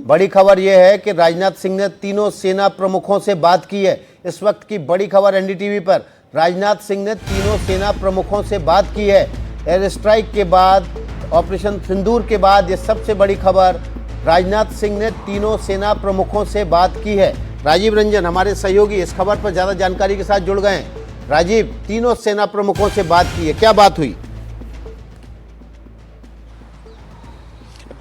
बड़ी खबर यह है कि राजनाथ सिंह ने तीनों सेना प्रमुखों से बात की है। इस वक्त की बड़ी खबर एनडीटीवी पर, राजनाथ सिंह ने तीनों सेना प्रमुखों से बात की है। एयर स्ट्राइक के बाद, ऑपरेशन सिंदूर के बाद ये सबसे बड़ी खबर, राजनाथ सिंह ने तीनों सेना प्रमुखों से बात की है। राजीव रंजन हमारे सहयोगी इस खबर पर ज्यादा जानकारी के साथ जुड़ गए हैं। राजीव, तीनों सेना प्रमुखों से बात की है, क्या बात हुई?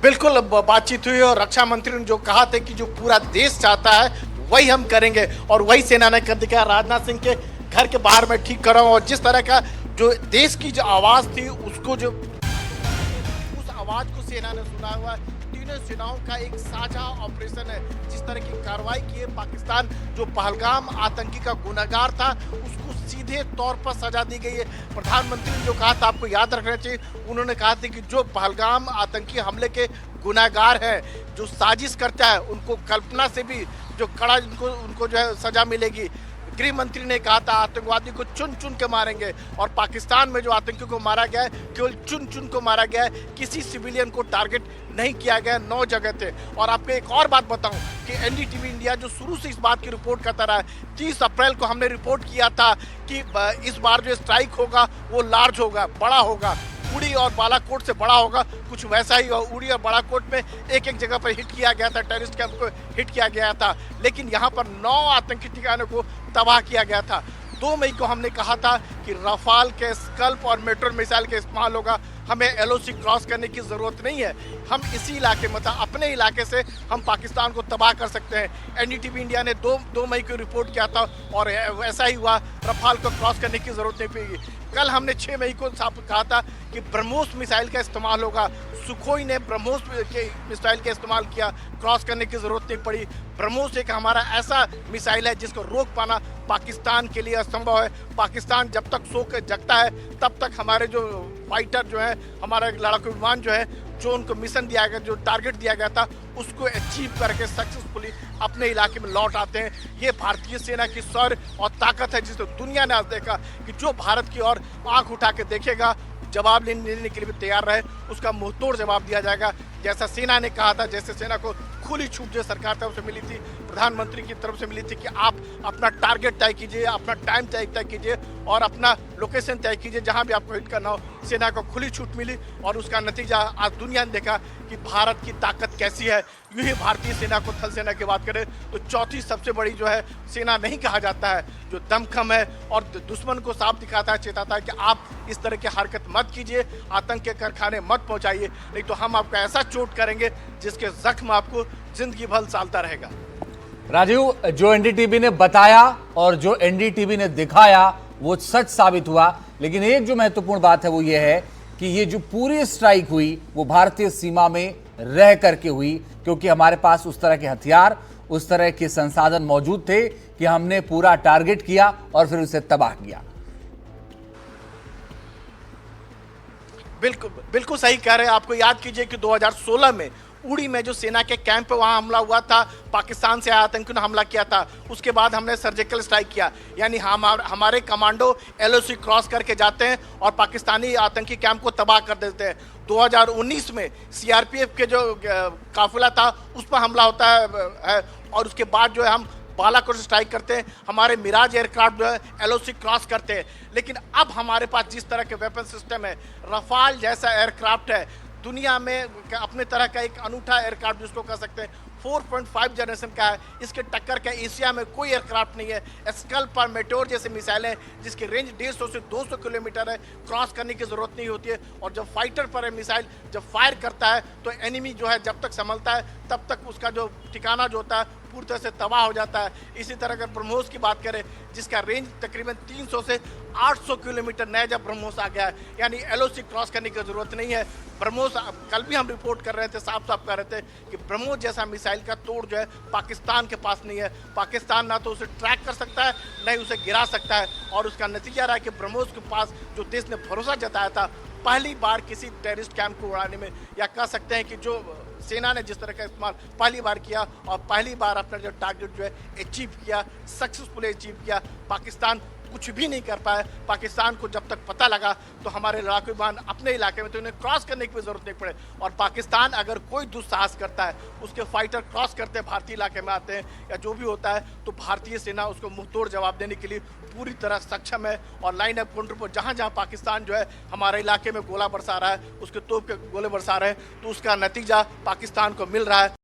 बिल्कुल बातचीत हुई और रक्षा मंत्री ने जो कहा था कि जो पूरा देश चाहता है वही हम करेंगे और वही सेना ने कर दिखाया। राजनाथ सिंह के घर के बाहर मैं ठीक कर रहा हूँ और जिस तरह का जो देश की जो आवाज थी उसको जो उस आवाज को सेना ने सुना हुआ है। तीनों सेनाओं का एक साझा ऑपरेशन है। जिस तरह की कार्रवाई की है, पाकिस्तान जो पहलगाम आतंकी का गुनहगार था उसको सीधे तौर पर सजा दी गई है। प्रधानमंत्री ने जो कहा था आपको याद रखना चाहिए, उन्होंने कहा था कि जो पहलगाम आतंकी हमले के गुनहगार है, जो साजिश करता है, उनको कल्पना से भी जो कड़ा उनको जो है सजा मिलेगी। गृह मंत्री ने कहा था आतंकवादी को चुन चुन के मारेंगे और पाकिस्तान में जो आतंकियों को मारा गया है केवल चुन चुन को मारा गया है, किसी सिविलियन को टारगेट नहीं किया गया। 9 जगह थे। और आपको एक और बात बताऊं कि एनडीटीवी इंडिया जो शुरू से इस बात की रिपोर्ट करता रहा है, 30 अप्रैल को हमने रिपोर्ट किया था कि इस बार जो स्ट्राइक होगा वो लार्ज होगा, बड़ा होगा, उड़ी और बालाकोट से बड़ा होगा। कुछ वैसा ही उड़ी और बालाकोट में एक एक जगह पर हिट किया गया था, टेररिस्ट कैंप को हिट किया गया था, लेकिन यहाँ पर 9 आतंकी ठिकानों को तबाह किया गया था। 2 मई को हमने कहा था कि रफाल के स्कल्प और मेट्रो मिसाइल का इस्तेमाल होगा, हमें एलओसी क्रॉस करने की ज़रूरत नहीं है, हम इसी इलाके मतलब अपने इलाके से हम पाकिस्तान को तबाह कर सकते हैं। एनडीटीवी इंडिया ने 2 मई को रिपोर्ट किया था और वैसा ही हुआ, रफाल को क्रॉस करने की ज़रूरत नहीं पड़ेगी। कल हमने 6 मई को कहा था कि ब्रह्मोस मिसाइल का इस्तेमाल होगा। सुखोई ने ब्रह्मोस के मिसाइल का इस्तेमाल किया, क्रॉस करने की ज़रूरत नहीं पड़ी। ब्रह्मोस एक हमारा ऐसा मिसाइल है जिसको रोक पाना पाकिस्तान के लिए असंभव है। पाकिस्तान जब तक सो के जगता है तब तक हमारे जो फाइटर जो है, हमारा लड़ाकू विमान जो है, जो उनको मिशन दिया गया, जो टारगेट दिया गया था, उसको अचीव करके सक्सेसफुली अपने इलाके में लौट आते हैं। ये भारतीय सेना की शौर्य और ताकत है जिसे दुनिया ने आज देखा कि जो भारत की ओर आंख उठा के देखेगा, जवाब लेने के लिए भी तैयार रहे, उसका मुंहतोड़ जवाब दिया जाएगा। जैसा सेना ने कहा था, जैसे सेना को खुली छूट जो सरकार तरफ से मिली थी, प्रधानमंत्री की तरफ से मिली थी कि आप अपना टारगेट तय कीजिए, अपना टाइम तय कीजिए और अपना लोकेशन तय कीजिए जहां भी आपको हिट करना हो। सेना को खुली छूट मिली और उसका नतीजा आज दुनिया ने देखा कि भारत की ताकत कैसी है। यूं ही भारतीय सेना को थल सेना की बात करें तो चौथी सबसे बड़ी जो है सेना नहीं कहा जाता है, जो दमखम है और दुश्मन को साफ दिखाता है, चेताता है कि आप इस तरह की हरकत मत कीजिए, आतंक के कारखाने मत पहुंचाइए, नहीं तो हम आपको ऐसा चोट करेंगे जिसके जख्म आपको जिंदगी भर सालता रहेगा। राजीव, जो एनडीटीवी ने बताया और जो एनडीटीवी ने दिखाया वो सच साबित हुआ, लेकिन एक जो महत्वपूर्ण बात है वो ये है कि ये जो पूरी स्ट्राइक हुई वो भारतीय सीमा में रह करके हुई, क्योंकि हमारे पास उस तरह के हथियार, उस तरह के संसाधन मौजूद थे कि हमने पूरा टारगेट किया और फिर उसे तबाह किया। बिल्कुल सही कह रहे हैं। आपको याद कीजिए कि 2016 में उड़ी में जो सेना के कैंप पे वहां हमला हुआ था, पाकिस्तान से आतंकियों ने हमला किया था, उसके बाद हमने सर्जिकल स्ट्राइक किया, यानी हमारे कमांडो एलओसी क्रॉस करके जाते हैं और पाकिस्तानी आतंकी कैंप को तबाह कर देते हैं। 2019 में सीआरपीएफ के जो काफिला था उस पर हमला होता है और उसके बाद जो है हम बालाकोट स्ट्राइक करते हैं, हमारे मिराज एयरक्राफ्ट जो है एलओसी क्रॉस करते हैं। लेकिन अब हमारे पास जिस तरह के वेपन सिस्टम है, रफाल जैसा एयरक्राफ्ट है, दुनिया में अपने तरह का एक अनूठा एयरक्राफ्ट जिसको कह सकते हैं, 4.5 जनरेशन का है, इसके टक्कर का एशिया में कोई एयरक्राफ्ट नहीं है। स्कल्प और मेटोर जैसे मिसाइल हैं जिसकी रेंज 150 से 200 किलोमीटर है, क्रॉस करने की जरूरत नहीं होती है। और जब फाइटर पर है मिसाइल, जब फायर करता है तो एनिमी जो है जब तक संभलता है तब तक उसका जो ठिकाना जो होता है पूरी तरह से तबाह हो जाता है। इसी तरह अगर ब्रह्मोस की बात करें जिसका रेंज तकरीबन 300 से 800 किलोमीटर नया जब ब्रह्मोस आ गया है, यानी एलओसी क्रॉस करने की जरूरत नहीं है। ब्रह्मोस कल भी हम रिपोर्ट कर रहे थे, साफ साफ कर रहे थे कि ब्रह्मोस जैसा मिसाइल का तोड़ जो है पाकिस्तान के पास नहीं है। पाकिस्तान ना तो उसे ट्रैक कर सकता है, नहीं उसे गिरा सकता है और उसका नतीजा रहा है कि ब्रह्मोस के पास जो देश ने भरोसा जताया था पहली बार किसी टेररिस्ट कैंप को उड़ाने में, या कह सकते हैं कि जो सेना ने जिस तरह का इस्तेमाल पहली बार किया और पहली बार अपना जो टारगेट जो है अचीव किया, सक्सेसफुली अचीव किया, पाकिस्तान कुछ भी नहीं कर पाए। पाकिस्तान को जब तक पता लगा तो हमारे लड़ाकू विमान अपने इलाके में, तो उन्हें क्रॉस करने की भी जरूरत नहीं पड़े। और पाकिस्तान अगर कोई दुस्साहस करता है, उसके फाइटर क्रॉस करते भारतीय इलाके में आते हैं या जो भी होता है, तो भारतीय सेना उसको मुंहतोड़ जवाब देने के लिए पूरी तरह सक्षम है। और लाइन ऑफ कंट्रोल पर जहां जहां पाकिस्तान जो है हमारे इलाके में गोला बरसा रहा है, उसके तोप के गोले बरसा रहे हैं, तो उसका नतीजा पाकिस्तान को मिल रहा है।